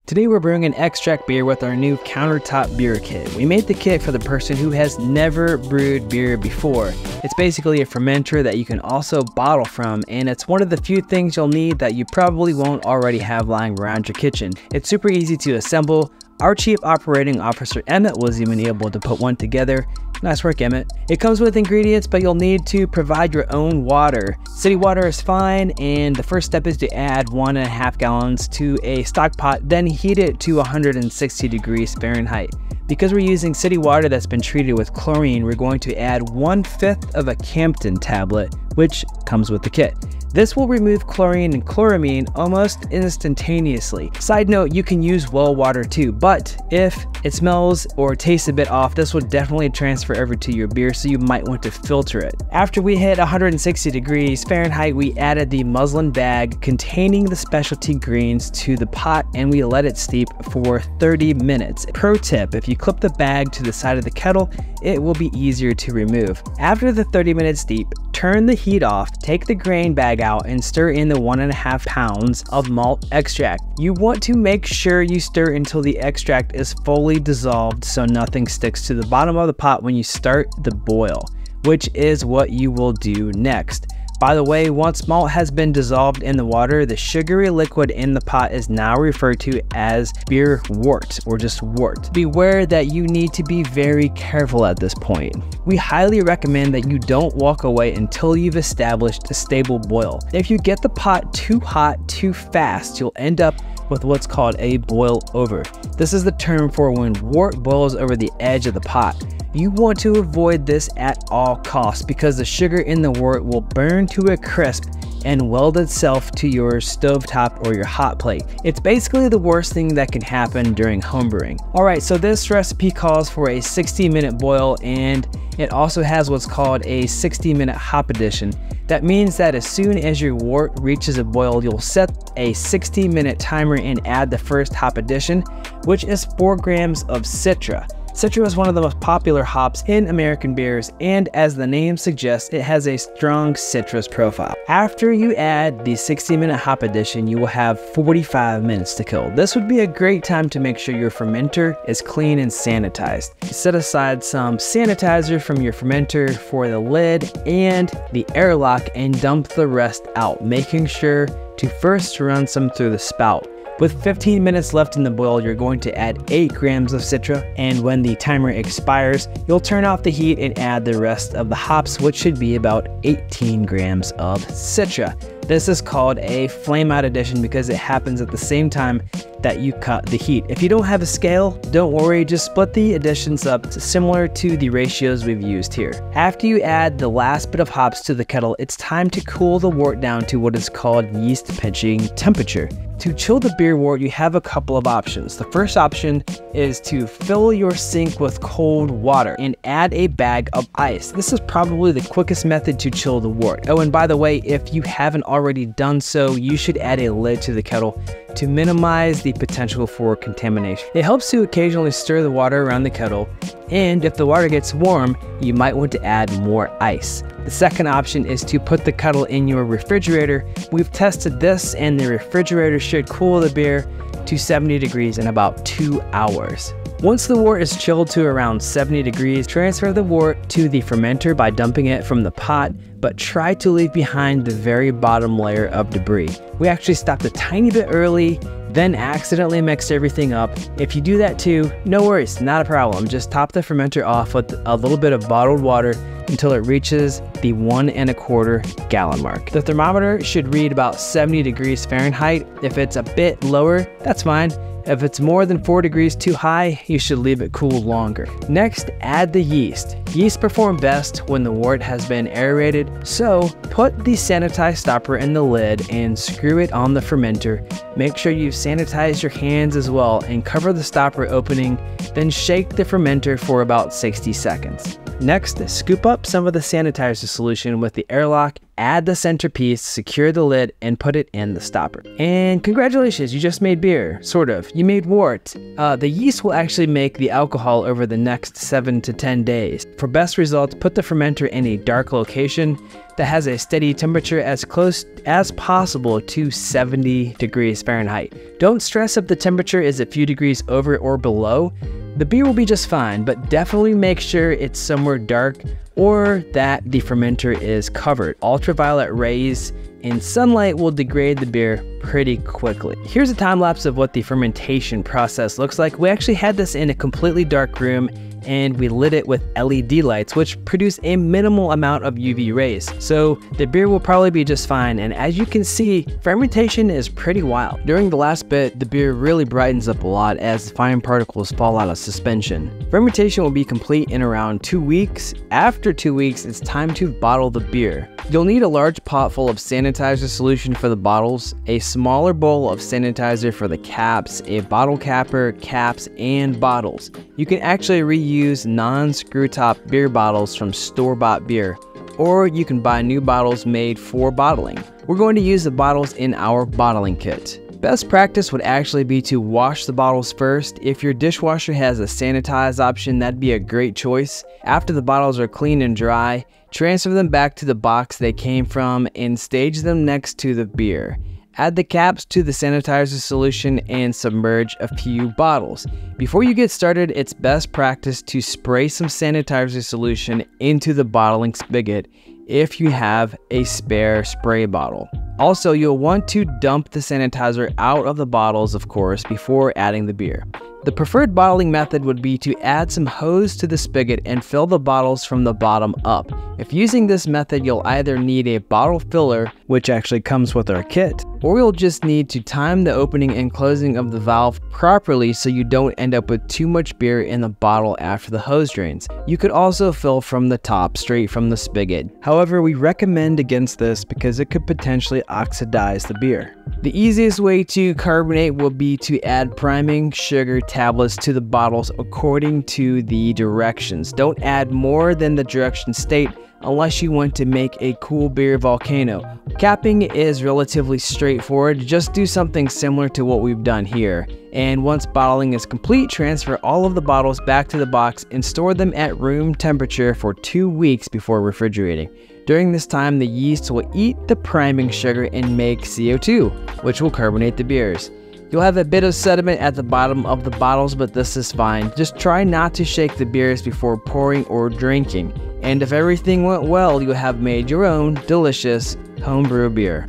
Today we're brewing an extract beer with our new countertop beer kit. We made the kit for the person who has never brewed beer before. It's basically a fermenter that you can also bottle from, and it's one of the few things you'll need that you probably won't already have lying around your kitchen. It's super easy to assemble. Our Chief Operating Officer Emmett was even able to put one together. Nice work, Emmett. It comes with ingredients, but you'll need to provide your own water. City water is fine, and the first step is to add 1.5 gallons to a stock pot, then heat it to 160 degrees Fahrenheit. Because we're using city water that's been treated with chlorine, we're going to add 1/5 of a Campton tablet, which comes with the kit. This will remove chlorine and chloramine almost instantaneously. Side note, you can use well water too, but if it smells or tastes a bit off, this will definitely transfer over to your beer, so you might want to filter it. After we hit 160 degrees Fahrenheit, we added the muslin bag containing the specialty grains to the pot, and we let it steep for 30 minutes. Pro tip, if you clip the bag to the side of the kettle, it will be easier to remove. After the 30-minute steep, turn the heat off, take the grain bag out, and stir in the 1.5 pounds of malt extract. You want to make sure you stir until the extract is fully dissolved so nothing sticks to the bottom of the pot when you start the boil, which is what you will do next. By the way, once malt has been dissolved in the water, the sugary liquid in the pot is now referred to as beer wort, or just wort. Beware that you need to be very careful at this point. We highly recommend that you don't walk away until you've established a stable boil. If you get the pot too hot too fast, you'll end up with what's called a boil over. This is the term for when wort boils over the edge of the pot. You want to avoid this at all costs because the sugar in the wort will burn to a crisp and weld itself to your stovetop or your hot plate. It's basically the worst thing that can happen during homebrewing. Alright, so this recipe calls for a 60-minute boil, and it also has what's called a 60-minute hop addition. That means that as soon as your wort reaches a boil, you'll set a 60-minute timer and add the first hop addition, which is 4 grams of Citra. Citra is one of the most popular hops in American beers, and as the name suggests, it has a strong citrus profile. After you add the 60-minute hop addition, you will have 45 minutes to kill. This would be a great time to make sure your fermenter is clean and sanitized. Set aside some sanitizer from your fermenter for the lid and the airlock and dump the rest out, making sure to first run some through the spout. With 15 minutes left in the boil, you're going to add 8 grams of Citra, and when the timer expires, you'll turn off the heat and add the rest of the hops, which should be about 18 grams of Citra. This is called a flame out addition because it happens at the same time that you cut the heat. If you don't have a scale, don't worry, just split the additions up similar to the ratios we've used here. After you add the last bit of hops to the kettle, it's time to cool the wort down to what is called yeast pitching temperature. To chill the beer wort, you have a couple of options. The first option is to fill your sink with cold water and add a bag of ice. This is probably the quickest method to chill the wort. Oh, and by the way, if you haven't already done so, you should add a lid to the kettle to minimize the potential for contamination. It helps to occasionally stir the water around the kettle, and if the water gets warm, you might want to add more ice. The second option is to put the kettle in your refrigerator. We've tested this, and the refrigerator should cool the beer to 70 degrees in about 2 hours. Once the wort is chilled to around 70 degrees, transfer the wort to the fermenter by dumping it from the pot, but try to leave behind the very bottom layer of debris. We actually stopped a tiny bit early, then accidentally mixed everything up. If you do that too, no worries, not a problem. Just top the fermenter off with a little bit of bottled water until it reaches the 1.25 gallon mark. The thermometer should read about 70 degrees Fahrenheit. If it's a bit lower, that's fine. If it's more than 4 degrees too high, you should leave it cool longer. Next, add the yeast. Yeast perform best when the wort has been aerated, so put the sanitized stopper in the lid and screw it on the fermenter. Make sure you've sanitized your hands as well and cover the stopper opening, then shake the fermenter for about 60 seconds. Next, scoop up some of the sanitizer solution with the airlock, add the centerpiece, secure the lid, and put it in the stopper. And congratulations, you just made beer. Sort of. You made wort. The yeast will actually make the alcohol over the next 7 to 10 days. For best results, put the fermenter in a dark location that has a steady temperature as close as possible to 70 degrees Fahrenheit. Don't stress if the temperature is a few degrees over or below. The beer will be just fine, but definitely make sure it's somewhere dark or that the fermenter is covered. Ultraviolet rays in sunlight will degrade the beer pretty quickly. Here's a time lapse of what the fermentation process looks like. We actually had this in a completely dark room and we lit it with LED lights, which produce a minimal amount of UV rays. So the beer will probably be just fine. And as you can see, fermentation is pretty wild. During the last bit, the beer really brightens up a lot as fine particles fall out of suspension. Fermentation will be complete in around 2 weeks. After 2 weeks, it's time to bottle the beer. You'll need a large pot full of sanitizer solution for the bottles, a smaller bowl of sanitizer for the caps, a bottle capper, caps, and bottles. You can actually reuse non-screw top beer bottles from store-bought beer, or you can buy new bottles made for bottling. We're going to use the bottles in our bottling kit. Best practice would actually be to wash the bottles first. If your dishwasher has a sanitize option, that'd be a great choice. After the bottles are clean and dry, transfer them back to the box they came from and stage them next to the beer. Add the caps to the sanitizer solution and submerge a few bottles. Before you get started, it's best practice to spray some sanitizer solution into the bottling spigot if you have a spare spray bottle. Also, you'll want to dump the sanitizer out of the bottles, of course, before adding the beer. The preferred bottling method would be to add some hose to the spigot and fill the bottles from the bottom up. If using this method, you'll either need a bottle filler, which actually comes with our kit, or you'll just need to time the opening and closing of the valve properly so you don't end up with too much beer in the bottle after the hose drains. You could also fill from the top, straight from the spigot. However, we recommend against this because it could potentially oxidize the beer. The easiest way to carbonate will be to add priming sugar tablets to the bottles according to the directions. Don't add more than the directions state unless you want to make a cool beer volcano. Capping is relatively straightforward. Just do something similar to what we've done here. And once bottling is complete, transfer all of the bottles back to the box and store them at room temperature for 2 weeks before refrigerating. During this time, the yeast will eat the priming sugar and make CO2, which will carbonate the beers. You'll have a bit of sediment at the bottom of the bottles, but this is fine. Just try not to shake the beers before pouring or drinking. And if everything went well, you'll have made your own delicious homebrew beer.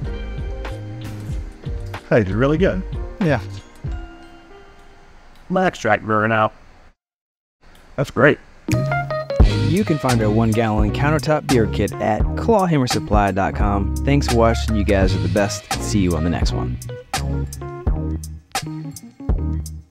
Hey, did really good. Yeah. My extract brewer now. That's great. You can find our 1 gallon countertop beer kit at clawhammersupply.com. Thanks for watching. You guys are the best. See you on the next one.